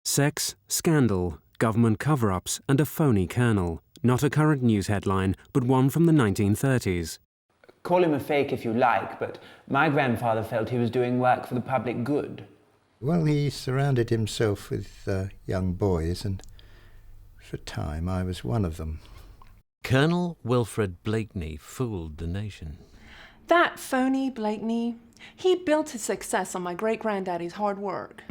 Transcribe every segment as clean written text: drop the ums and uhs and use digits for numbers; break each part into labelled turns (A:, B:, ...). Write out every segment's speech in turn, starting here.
A: Sex, scandal, government cover-ups and a phony colonel. Not a current news headline, but one from the 1930s.
B: Call him a fake if you like, but my grandfather felt he was doing work for the public good.
C: Well, he surrounded himself with young boys, and for a time I was one of them.
D: Colonel Wilfred Blakeney fooled the nation.
E: That phony Blakeney, he built his success on my great-granddaddy's hard work.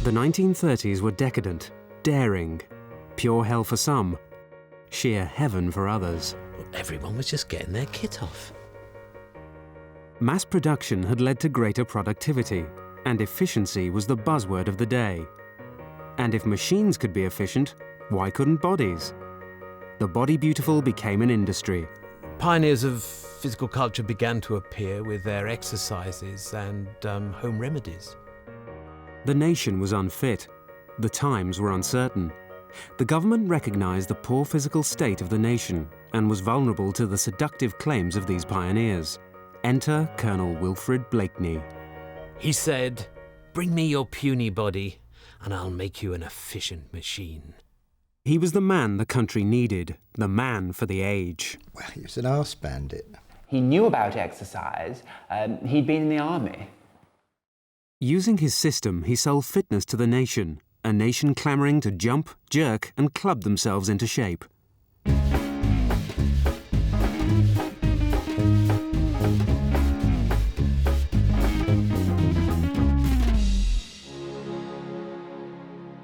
A: The 1930s were decadent, daring, pure hell for some, sheer heaven for others.
D: Everyone was just getting their kit off.
A: Mass production had led to greater productivity, and efficiency was the buzzword of the day. And if machines could be efficient, why couldn't bodies? The body beautiful became an industry.
D: Pioneers of physical culture began to appear with their exercises and home remedies.
A: The nation was unfit. The times were uncertain. The government recognized the poor physical state of the nation and was vulnerable to the seductive claims of these pioneers. Enter Colonel Wilfred Blakeney.
D: He said, "Bring me your puny body, and I'll make you an efficient machine."
A: He was the man the country needed, the man for the age.
C: Well, he was an arse bandit.
B: He knew about exercise. He'd been in the army.
A: Using his system, he sold fitness to the nation, a nation clamoring to jump, jerk, and club themselves into shape.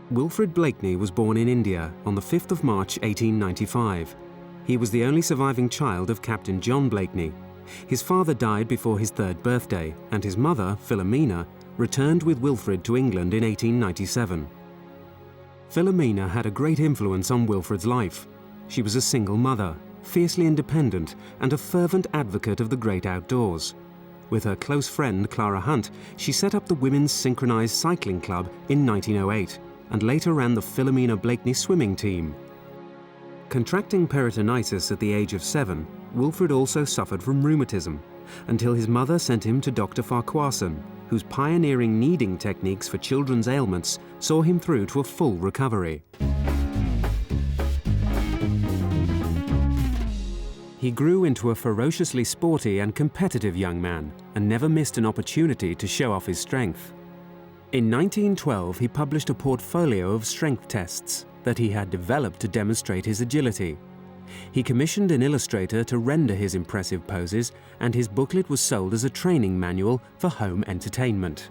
A: Wilfred Blakeney was born in India on the 5th of March 1895. He was the only surviving child of Captain John Blakeney. His father died before his 3rd birthday, and his mother, Philomena, returned with Wilfred to England in 1897. Philomena had a great influence on Wilfred's life. She was a single mother, fiercely independent, and a fervent advocate of the great outdoors. With her close friend Clara Hunt, she set up the Women's Synchronized Cycling Club in 1908, and later ran the Philomena Blakeney swimming team. Contracting peritonitis at the age of 7, Wilfred also suffered from rheumatism, until his mother sent him to Dr. Farquharson, whose pioneering kneading techniques for children's ailments saw him through to a full recovery. He grew into a ferociously sporty and competitive young man, and never missed an opportunity to show off his strength. In 1912, he published a portfolio of strength tests that he had developed to demonstrate his agility. He commissioned an illustrator to render his impressive poses, and his booklet was sold as a training manual for home entertainment.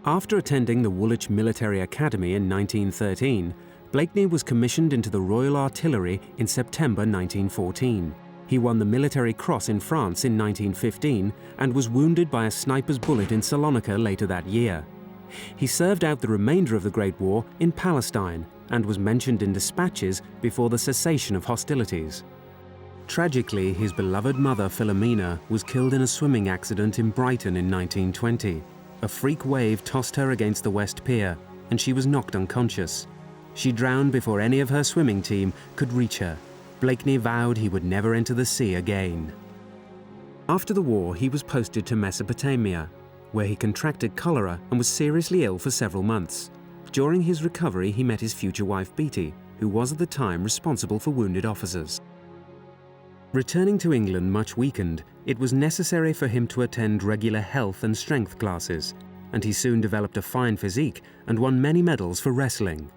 A: After attending the Woolwich Military Academy in 1913, Blakeney was commissioned into the Royal Artillery in September 1914. He won the Military Cross in France in 1915 and was wounded by a sniper's bullet in Salonika later that year. He served out the remainder of the Great War in Palestine and was mentioned in dispatches before the cessation of hostilities. Tragically, his beloved mother Philomena was killed in a swimming accident in Brighton in 1920. A freak wave tossed her against the West Pier, and she was knocked unconscious. She drowned before any of her swimming team could reach her. Blakeney vowed he would never enter the sea again. After the war, he was posted to Mesopotamia, where he contracted cholera and was seriously ill for several months. During his recovery, he met his future wife Beatty, who was at the time responsible for wounded officers. Returning to England much weakened, it was necessary for him to attend regular health and strength classes, and he soon developed a fine physique and won many medals for wrestling.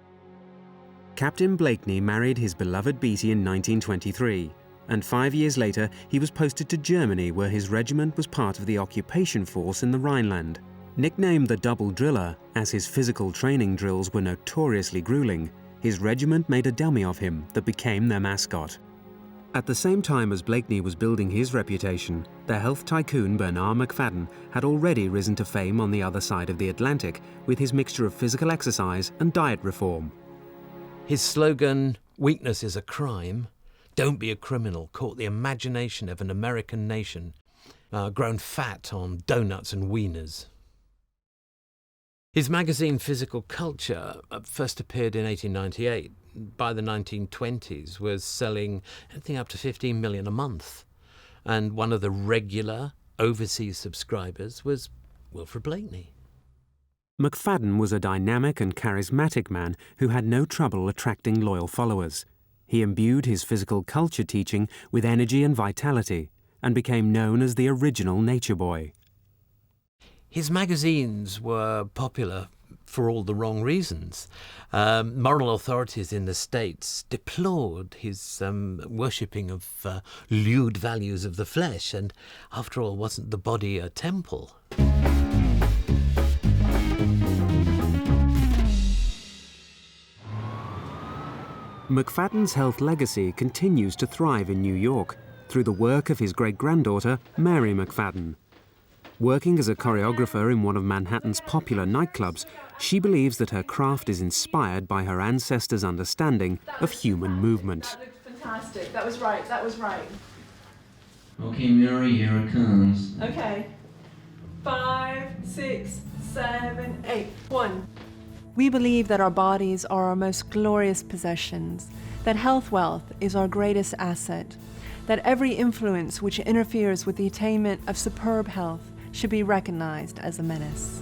A: Captain Blakeney married his beloved Beatty in 1923, and 5 years later he was posted to Germany, where his regiment was part of the occupation force in the Rhineland. Nicknamed the Double Driller, as his physical training drills were notoriously grueling, his regiment made a dummy of him that became their mascot. At the same time as Blakeney was building his reputation, the health tycoon Bernard McFadden had already risen to fame on the other side of the Atlantic with his mixture of physical exercise and diet reform.
D: His slogan, "Weakness is a crime, don't be a criminal," caught the imagination of an American nation grown fat on donuts and wieners. His magazine Physical Culture first appeared in 1898. By the 1920s was selling anything up to 15 million a month. And one of the regular overseas subscribers was Wilfred Blakeney.
A: McFadden was a dynamic and charismatic man who had no trouble attracting loyal followers. He imbued his physical culture teaching with energy and vitality and became known as the original nature boy.
D: His magazines were popular for all the wrong reasons. Moral authorities in the States deplored his worshipping of lewd values of the flesh, and after all, wasn't the body a temple?
A: McFadden's health legacy continues to thrive in New York through the work of his great-granddaughter, Mary McFadden. Working as a choreographer in one of Manhattan's popular nightclubs, she believes that her craft is inspired by her ancestors' understanding of human movement.
E: That looked fantastic. That was right. That was right.
F: Okay, Mary, here it comes.
E: Okay. 5, 6, 7, 8. 1. We believe that our bodies are our most glorious possessions, that health wealth is our greatest asset, that every influence which interferes with the attainment of superb health should be recognized as a menace.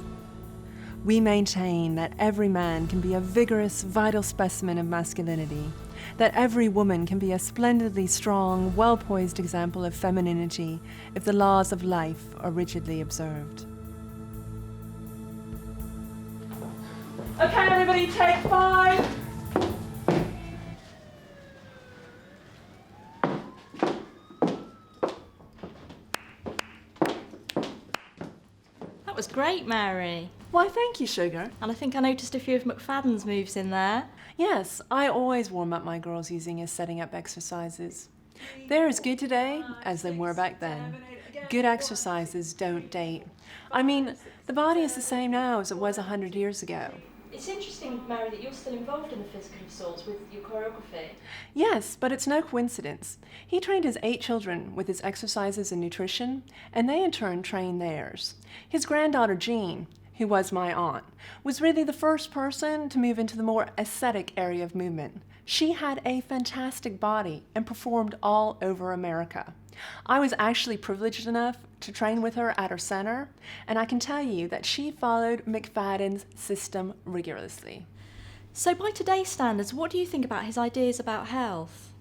E: We maintain that every man can be a vigorous, vital specimen of masculinity, that every woman can be a splendidly strong, well-poised example of femininity if the laws of life are rigidly observed. Okay, everybody, take 5.
G: That was great, Mary.
E: Why, thank you, Sugar.
G: And I think I noticed a few of McFadden's moves in there.
E: Yes, I always warm up my girls using his setting up exercises. They're as good today as they were back then. Good exercises don't date. I mean, the body is the same now as it was 100 years ago.
G: It's interesting, Mary, that you're still involved in the physical of sorts with your choreography.
E: Yes, but it's no coincidence. He trained his 8 children with his exercises and nutrition, and they in turn trained theirs. His granddaughter, Jean, who was my aunt, was really the first person to move into the more aesthetic area of movement. She had a fantastic body and performed all over America. I was actually privileged enough to train with her at her center, and I can tell you that she followed McFadden's system rigorously.
G: So by today's standards, what do you think about his ideas about health?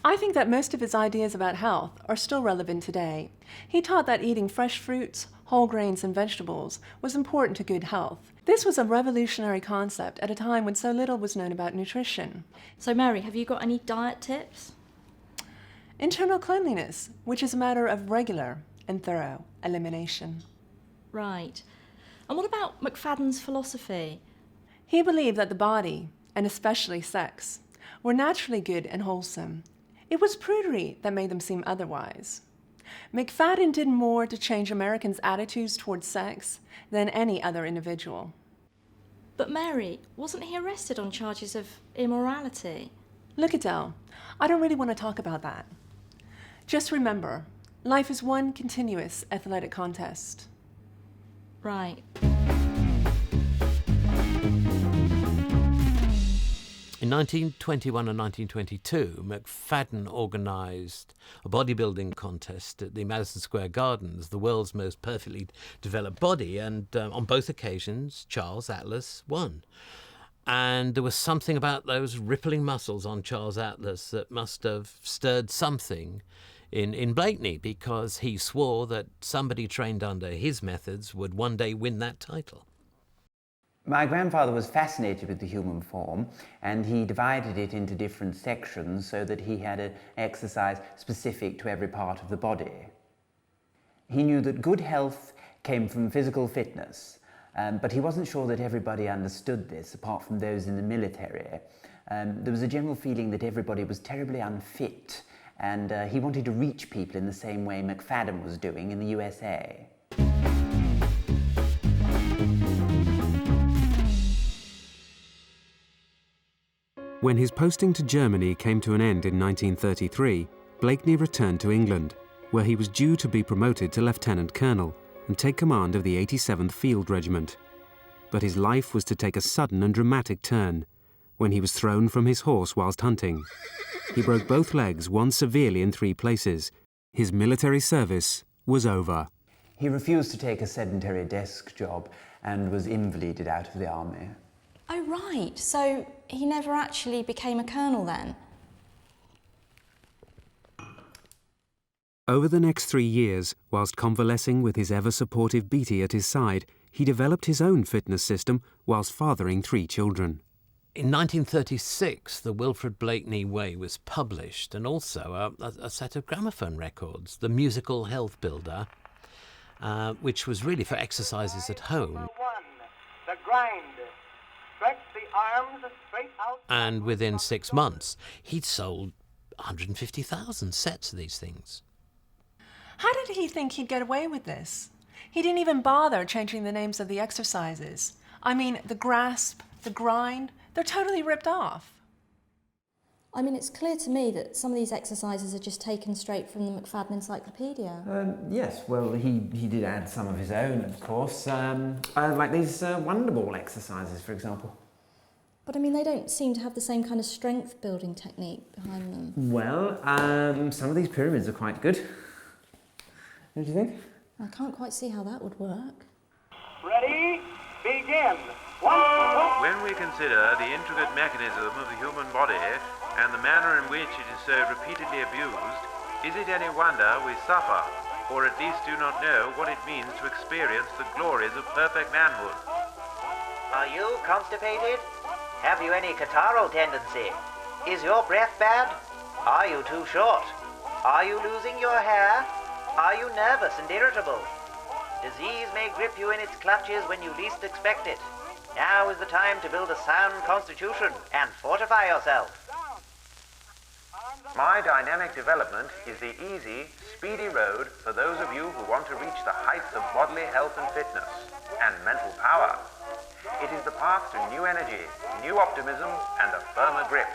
E: I think that most of his ideas about health are still relevant today. He taught that eating fresh fruits, whole grains, and vegetables was important to good health. This was a revolutionary concept at a time when so little was known about nutrition.
G: So Mary, have you got any diet tips?
E: Internal cleanliness, which is a matter of regular and thorough elimination.
G: Right. And what about McFadden's philosophy?
E: He believed that the body, and especially sex, were naturally good and wholesome. It was prudery that made them seem otherwise. McFadden did more to change Americans' attitudes towards sex than any other individual.
G: But Mary, wasn't he arrested on charges of immorality?
E: Look, Adele, I don't really want to talk about that. Just remember, life is one continuous athletic contest.
G: Right.
D: In 1921 and 1922, McFadden organised a bodybuilding contest at the Madison Square Gardens, the world's most perfectly developed body, and on both occasions, Charles Atlas won. And there was something about those rippling muscles on Charles Atlas that must have stirred something in Blakeney, because he swore that somebody trained under his methods would one day win that title.
B: My grandfather was fascinated with the human form, and he divided it into different sections so that he had an exercise specific to every part of the body. He knew that good health came from physical fitness, but he wasn't sure that everybody understood this, apart from those in the military. There was a general feeling that everybody was terribly unfit, and he wanted to reach people in the same way McFadden was doing in the USA.
A: When his posting to Germany came to an end in 1933, Blakeney returned to England, where he was due to be promoted to lieutenant colonel and take command of the 87th Field Regiment. But his life was to take a sudden and dramatic turn when he was thrown from his horse whilst hunting. He broke both legs, one severely in 3 places. His military service was over.
B: He refused to take a sedentary desk job and was invalided out of the army.
G: Oh, right. So he never actually became a colonel then?
A: Over the next 3 years, whilst convalescing with his ever-supportive Beatty at his side, he developed his own fitness system whilst fathering 3 children.
D: In 1936, the Wilfred Blakeney Way was published, and also a set of gramophone records, The Musical Health Builder, which was really for exercises at home.
H: The grind. Stretch the arms straight out.
D: And within 6 months, he'd sold 150,000 sets of these things.
E: How did he think he'd get away with this? He didn't even bother changing the names of the exercises. I mean, the grasp, the grind, they're totally ripped off.
G: I mean, it's clear to me that some of these exercises are just taken straight from the McFadden Encyclopedia.
B: Yes, well, he did add some of his own, of course, like these Wonder Ball exercises, for example.
G: But I mean, they don't seem to have the same kind of strength building technique behind them.
B: Well, some of these pyramids are quite good. What do you think?
G: I can't quite see how that would work.
H: Ready? Begin. 1, 2.
I: When we consider the intricate mechanism of the human body and the manner in which it is so repeatedly abused, is it any wonder we suffer, or at least do not know what it means to experience the glories of perfect manhood?
J: Are you constipated? Have you any catarrhal tendency? Is your breath bad? Are you too short? Are you losing your hair? Are you nervous and irritable? Disease may grip you in its clutches when you least expect it. Now is the time to build a sound constitution and fortify yourself.
I: My dynamic development is the easy, speedy road for those of you who want to reach the heights of bodily health and fitness, and mental power. It is the path to new energy, new optimism, and a firmer grip.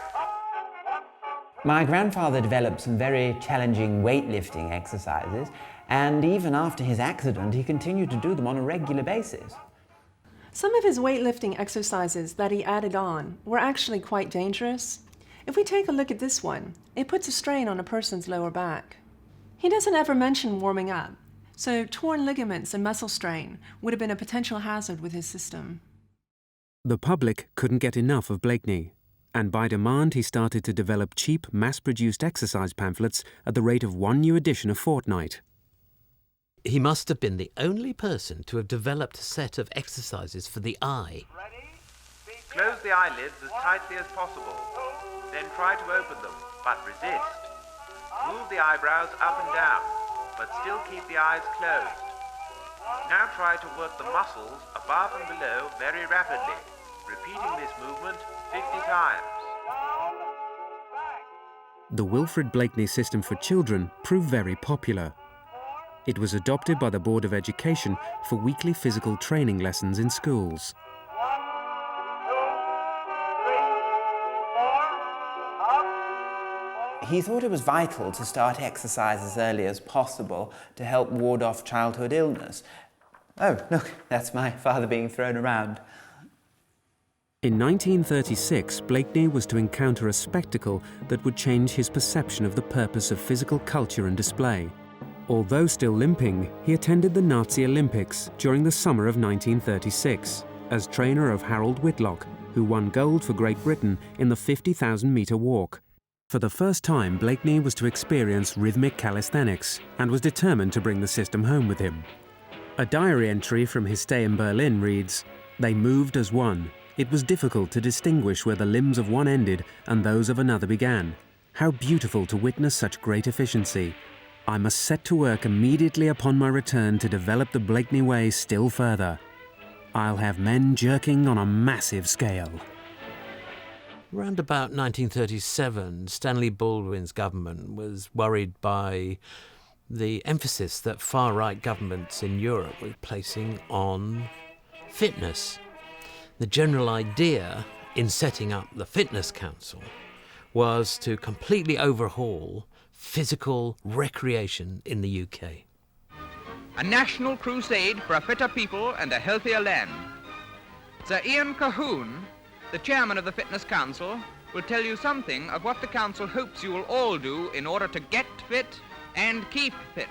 B: My grandfather developed some very challenging weightlifting exercises, and even after his accident, he continued to do them on a regular basis.
E: Some of his weightlifting exercises that he added on were actually quite dangerous. If we take a look at this one, it puts a strain on a person's lower back. He doesn't ever mention warming up, so torn ligaments and muscle strain would have been a potential hazard with his system.
A: The public couldn't get enough of Blakeney, and by demand he started to develop cheap, mass-produced exercise pamphlets at the rate of 1 new edition a fortnight.
D: He must have been the only person to have developed a set of exercises for the eye.
I: Close the eyelids as tightly as possible. Then try to open them, but resist. Move the eyebrows up and down, but still keep the eyes closed. Now try to work the muscles above and below very rapidly, repeating this movement 50 times.
A: The Wilfred Blakeney system for children proved very popular. It was adopted by the Board of Education for weekly physical training lessons in schools.
H: 1, 2, 3, 4, up.
B: He thought it was vital to start exercise as early as possible to help ward off childhood illness. Oh, look, that's my father being thrown around.
A: In 1936, Blakeney was to encounter a spectacle that would change his perception of the purpose of physical culture and display. Although still limping, he attended the Nazi Olympics during the summer of 1936 as trainer of Harold Whitlock, who won gold for Great Britain in the 50,000-metre walk. For the first time, Blakeney was to experience rhythmic calisthenics and was determined to bring the system home with him. A diary entry from his stay in Berlin reads, "They moved as one. It was difficult to distinguish where the limbs of one ended and those of another began. How beautiful to witness such great efficiency. I must set to work immediately upon my return to develop the Blakeney Way still further. I'll have men jerking on a massive scale."
D: Around about 1937, Stanley Baldwin's government was worried by the emphasis that far-right governments in Europe were placing on fitness. The general idea in setting up the Fitness Council was to completely overhaul physical recreation in the UK.
K: A national crusade for a fitter people and a healthier land. Sir Ian Cahoon, the chairman of the Fitness Council, will tell you something of what the council hopes you will all do in order to get fit and keep fit.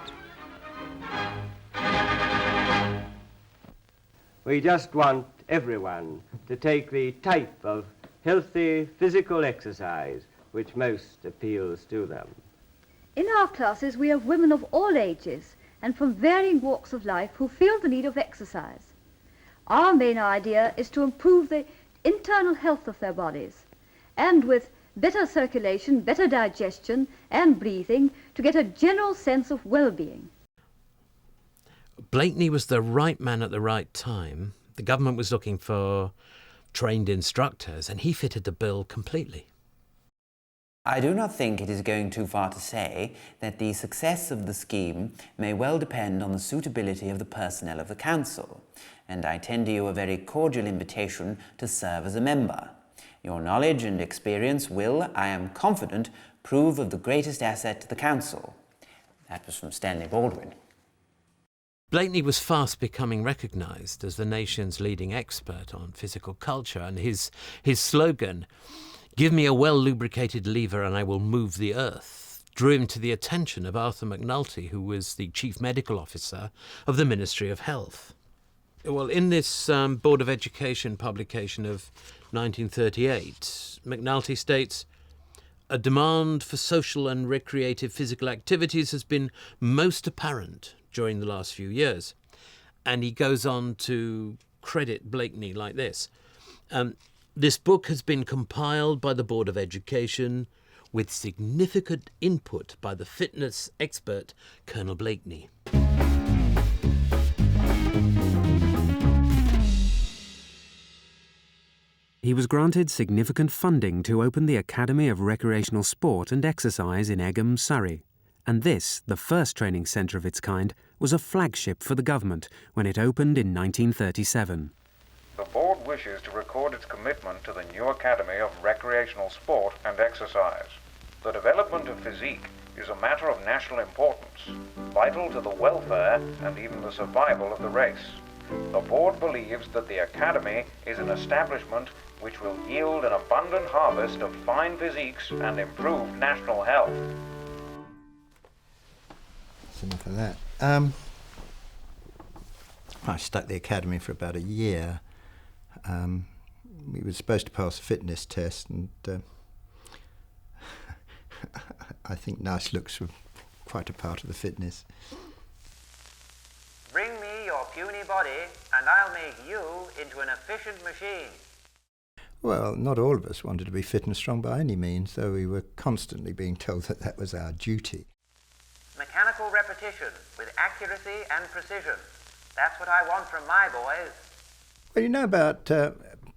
L: We just want everyone to take the type of healthy physical exercise which most appeals to them.
M: In our classes we have women of all ages and from varying walks of life who feel the need of exercise. Our main idea is to improve the internal health of their bodies, and with better circulation, better digestion and breathing, to get a general sense of well-being.
D: Blakeney was the right man at the right time. The government was looking for trained instructors, and he fitted the bill completely.
B: I do not think it is going too far to say that the success of the scheme may well depend on the suitability of the personnel of the council, and I tender you a very cordial invitation to serve as a member. Your knowledge and experience will, I am confident, prove of the greatest asset to the council. That was from Stanley Baldwin.
D: Blakeney was fast becoming recognised as the nation's leading expert on physical culture, and his slogan, "Give me a well-lubricated lever and I will move the earth," drew him to the attention of Arthur McNulty, who was the Chief Medical Officer of the Ministry of Health. Well, in this Board of Education publication of 1938, McNulty states, "A demand for social and recreative physical activities has been most apparent during the last few years." And he goes on to credit Blakeney like this. This book has been compiled by the Board of Education with significant input by the fitness expert Colonel Blakeney.
A: He was granted significant funding to open the Academy of Recreational Sport and Exercise in Egham, Surrey. And this, the first training centre of its kind, was a flagship for the government when it opened in 1937.
I: The board wishes to record its commitment to the new Academy of Recreational Sport and Exercise. The development of physique is a matter of national importance, vital to the welfare and even the survival of the race. The board believes that the Academy is an establishment which will yield an abundant harvest of fine physiques and improved national health.
C: That's enough of that. I stuck the Academy for about a year. We were supposed to pass a fitness test, and I think nice looks were quite a part of the fitness.
J: Bring me your puny body, and I'll make you into an efficient machine.
C: Well, not all of us wanted to be fit and strong by any means, though we were constantly being told that that was our duty.
J: Mechanical repetition with accuracy and precision. That's what I want from my boys.
C: Well, you know about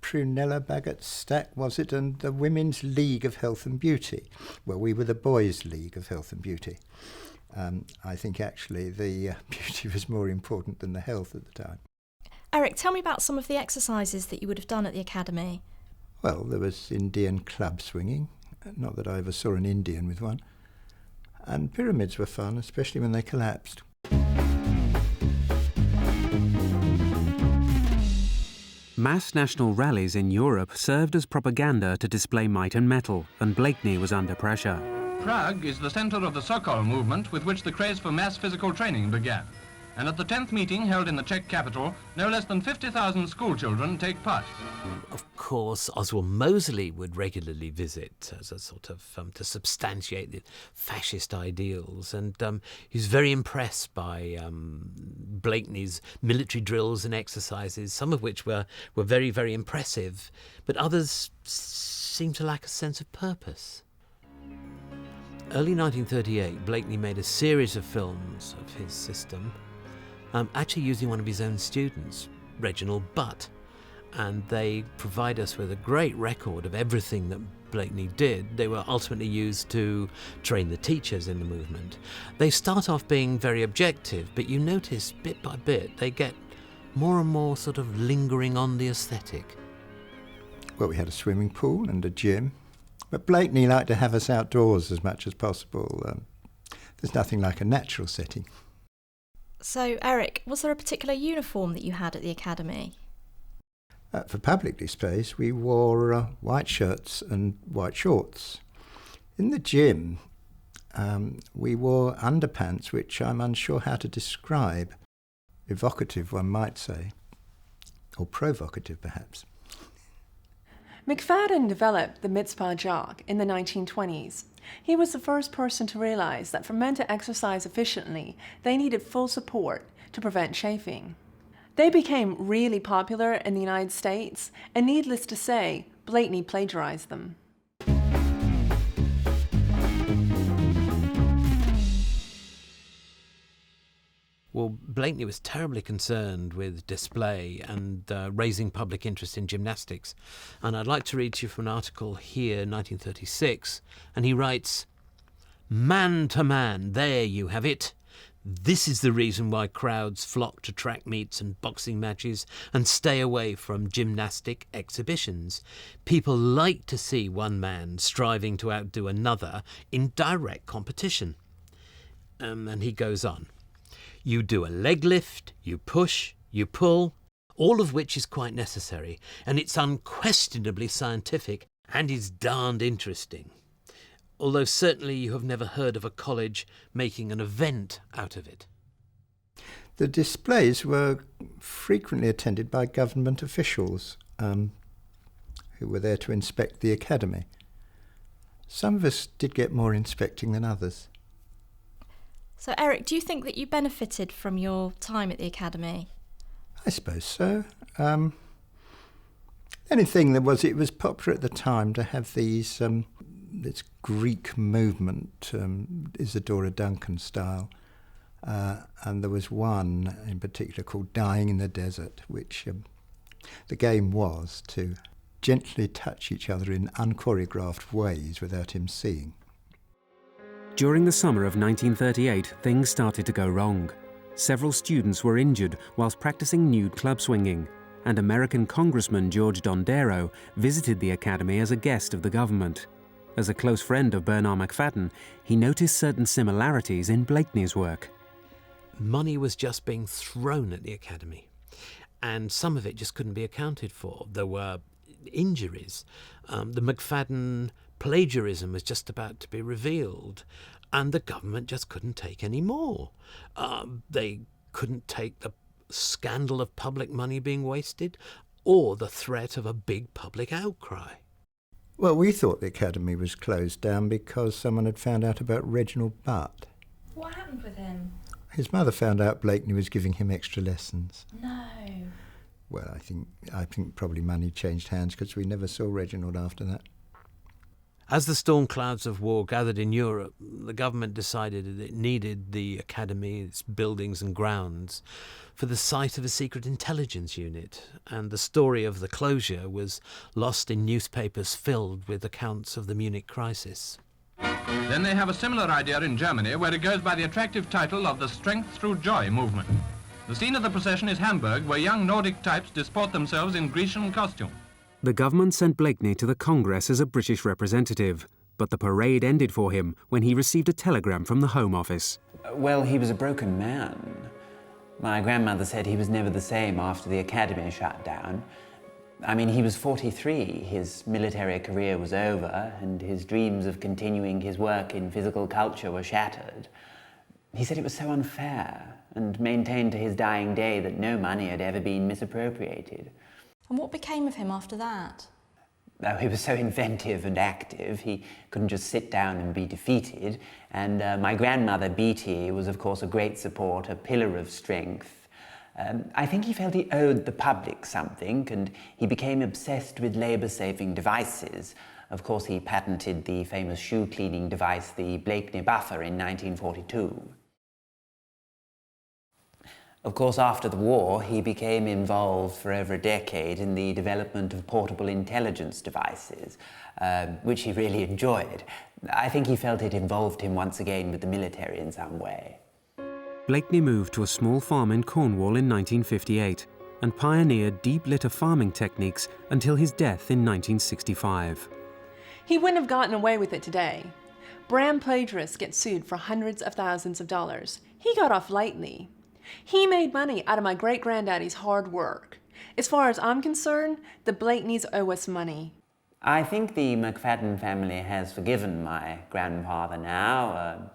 C: Prunella Bagot Stack, was it, and the Women's League of Health and Beauty? Well, we were the Boys' League of Health and Beauty. I think actually the beauty was more important than the health at the time.
G: Eric, tell me about some of the exercises that you would have done at the Academy.
C: Well, there was Indian club swinging, not that I ever saw an Indian with one, and pyramids were fun, especially when they collapsed.
A: Mass national rallies in Europe served as propaganda to display might and mettle, and Blakeney was under pressure.
N: Prague is the centre of the Sokol movement with which the craze for mass physical training began. And at the 10th meeting held in the Czech capital, no less than 50,000 schoolchildren take part.
D: Of course, Oswald Mosley would regularly visit as a sort of to substantiate the fascist ideals, and he's very impressed by Blakeney's military drills and exercises, some of which were very, very impressive, but others seemed to lack a sense of purpose. Early 1938, Blakeney made a series of films of his system, actually using one of his own students, Reginald Butt, and they provide us with a great record of everything that Blakeney did. They were ultimately used to train the teachers in the movement. They start off being very objective, but you notice bit by bit they get more and more sort of lingering on the aesthetic.
C: Well, we had a swimming pool and a gym, but Blakeney liked to have us outdoors as much as possible. There's nothing like a natural setting.
G: So, Eric, was there a particular uniform that you had at the Academy?
C: For public displays, we wore white shirts and white shorts. In the gym, we wore underpants, which I'm unsure how to describe. Evocative, one might say, or provocative, perhaps.
E: McFadden developed the mitzvah jog in the 1920s. He was the first person to realize that for men to exercise efficiently, they needed full support to prevent chafing. They became really popular in the United States, and needless to say, Blakeney plagiarized them.
D: Well, Blakeney was terribly concerned with display and raising public interest in gymnastics. And I'd like to read to you from an article here, 1936, and he writes, "Man to man, there you have it. This is the reason why crowds flock to track meets and boxing matches and stay away from gymnastic exhibitions. People like to see one man striving to outdo another in direct competition." And he goes on. "You do a leg lift, you push, you pull, all of which is quite necessary, and it's unquestionably scientific and is darned interesting. Although certainly you have never heard of a college making an event out of it."
C: The displays were frequently attended by government officials who were there to inspect the academy. Some of us did get more inspecting than others.
G: So, Eric, do you think that you benefited from your time at the academy?
C: I suppose so. Anything that was, it was popular at the time to have these this Greek movement, Isadora Duncan style, and there was one in particular called Dying in the Desert, which the game was to gently touch each other in unchoreographed ways without him seeing.
A: During the summer of 1938, things started to go wrong. Several students were injured whilst practicing nude club swinging, and American Congressman George Dondero visited the academy as a guest of the government. As a close friend of Bernard McFadden, he noticed certain similarities in Blakeney's work.
D: Money was just being thrown at the academy, and some of it just couldn't be accounted for. There were injuries. The McFadden plagiarism was just about to be revealed, and the government just couldn't take any more. They couldn't take the scandal of public money being wasted or the threat of a big public outcry.
C: Well, we thought the academy was closed down because someone had found out about Reginald Butt.
G: What happened with him?
C: His mother found out Blakeney was giving him extra lessons.
G: No.
C: Well, I think probably money changed hands because we never saw Reginald after that.
D: As the storm clouds of war gathered in Europe, the government decided that it needed the academy, its buildings and grounds, for the site of a secret intelligence unit, and the story of the closure was lost in newspapers filled with accounts of the Munich crisis.
N: Then they have a similar idea in Germany, where it goes by the attractive title of the Strength Through Joy movement. The scene of the procession is Hamburg, where young Nordic types disport themselves in Grecian costume.
A: The government sent Blakeney to the Congress as a British representative, but the parade ended for him when he received a telegram from the Home Office.
B: Well, he was a broken man. My grandmother said he was never the same after the academy shut down. I mean, he was 43, his military career was over, and his dreams of continuing his work in physical culture were shattered. He said it was so unfair, and maintained to his dying day that no money had ever been misappropriated.
G: And what became of him after that?
B: Oh, he was so inventive and active, he couldn't just sit down and be defeated. And my grandmother, Beatty, was of course a great support, a pillar of strength. I think he felt he owed the public something, and he became obsessed with labour-saving devices. Of course, he patented the famous shoe-cleaning device, the Blakeney buffer, in 1942. Of course, after the war, he became involved for over a decade in the development of portable intelligence devices, which he really enjoyed. I think he felt it involved him once again with the military in some way.
A: Blakeney moved to a small farm in Cornwall in 1958 and pioneered deep litter farming techniques until his death in 1965.
E: He wouldn't have gotten away with it today. Brand plagiarists get sued for hundreds of thousands of dollars. He got off lightly. He made money out of my great-granddaddy's hard work. As far as I'm concerned, the Blakeneys owe us money.
B: I think the McFadden family has forgiven my grandfather now.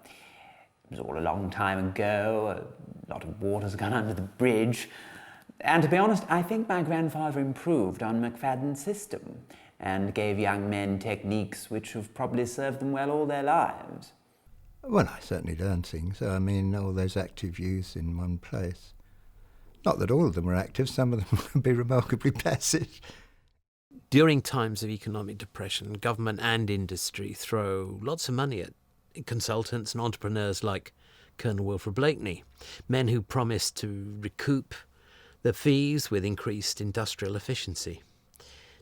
B: It was all a long time ago. A lot of water's gone under the bridge. And to be honest, I think my grandfather improved on McFadden's system and gave young men techniques which have probably served them well all their lives.
C: Well, I certainly learned things. I mean, all those active youths in one place. Not that all of them were active, some of them would be remarkably passive.
D: During times of economic depression, government and industry throw lots of money at consultants and entrepreneurs like Colonel Wilfred Blakeney, men who promise to recoup the fees with increased industrial efficiency.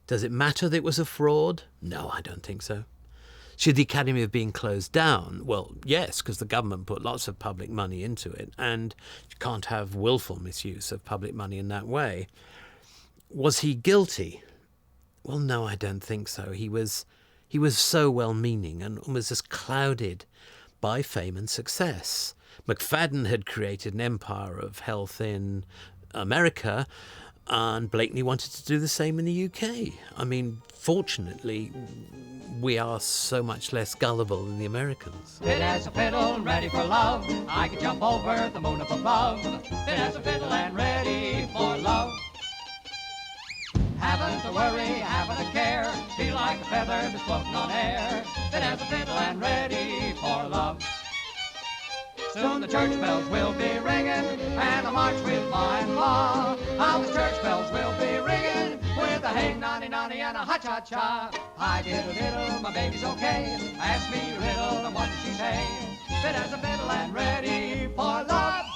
D: Does it matter that it was a fraud? No, I don't think so. Should the Academy have been closed down? Well, yes, because the government put lots of public money into it, and you can't have willful misuse of public money in that way. Was he guilty? Well, no, I don't think so. He was so well-meaning and was just clouded by fame and success. McFadden had created an empire of health in America, and Blakeney wanted to do the same in the UK. I mean, fortunately, we are so much less gullible than the Americans.
O: Fit as a fiddle, ready for love. I can jump over the moon up above. Fit as a fiddle and ready for love. Haven't to worry, haven't a care. Feel like a feather that's floating on air. Fit as a fiddle and ready for love. Soon the church bells will be ringing, and a march with ma and pa. How the church bells will be ringing, with a hang-nonny-nonny and a ha-cha-cha. Hi-diddle-diddle, my baby's okay. Ask me a riddle, and what does she say? Fit as a fiddle and ready for love.